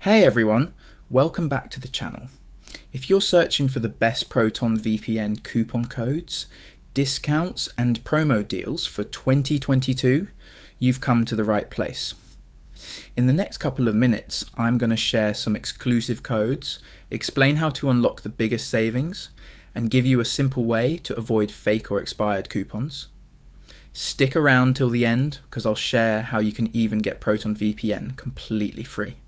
Hey everyone, welcome back to the channel. If you're searching for the best Proton VPN coupon codes, discounts and promo deals for 2022, you've come to the right place. In the next couple of minutes, I'm going to share some exclusive codes, explain how to unlock the biggest savings, and give you a simple way to avoid fake or expired coupons. Stick around till the end because I'll share how you can even get Proton VPN completely free.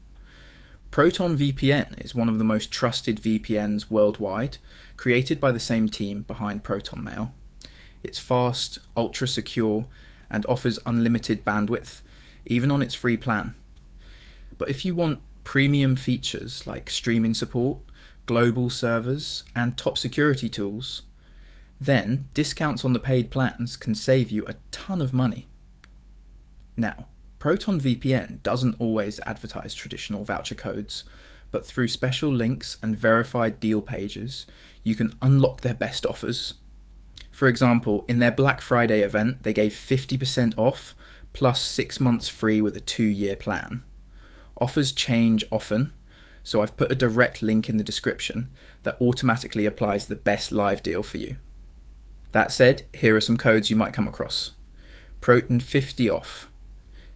Proton VPN is one of the most trusted VPNs worldwide, created by the same team behind Proton Mail. It's fast, ultra secure, and offers unlimited bandwidth, even on its free plan. But if you want premium features like streaming support, global servers, and top security tools, then discounts on the paid plans can save you a ton of money. Now, Proton VPN doesn't always advertise traditional voucher codes, but through special links and verified deal pages, you can unlock their best offers. For example, in their Black Friday event, they gave 50% off plus 6 months free with a 2-year plan. Offers change often, so I've put a direct link in the description that automatically applies the best live deal for you. That said, here are some codes you might come across. Proton 50 off.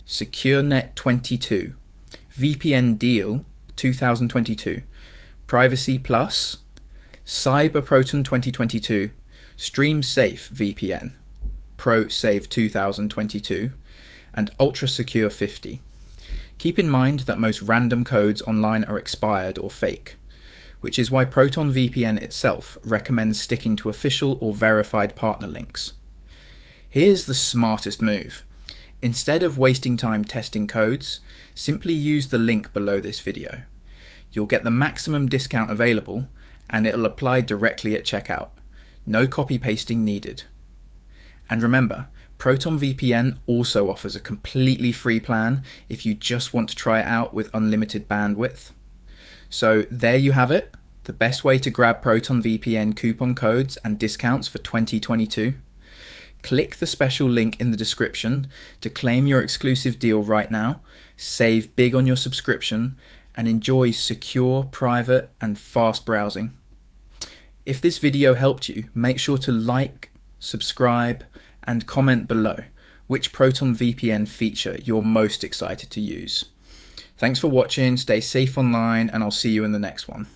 SecureNet 22, VPN Deal 2022, Privacy Plus, Cyber Proton 2022, Stream Safe VPN, Pro Save 2022, and Ultra Secure 50. Keep in mind that most random codes online are expired or fake, which is why Proton VPN itself recommends sticking to official or verified partner links. Here's the smartest move. Instead of wasting time testing codes, simply use the link below this video. You'll get the maximum discount available and it'll apply directly at checkout. No copy pasting needed. And remember, Proton VPN also offers a completely free plan if you just want to try it out with unlimited bandwidth. So there you have it, the best way to grab Proton VPN coupon codes and discounts for 2022. Click the special link in the description to claim your exclusive deal right now, save big on your subscription, and enjoy secure, private, and fast browsing. If this video helped you, make sure to like, subscribe, and comment below which Proton VPN feature you're most excited to use. Thanks for watching, stay safe online, and I'll see you in the next one.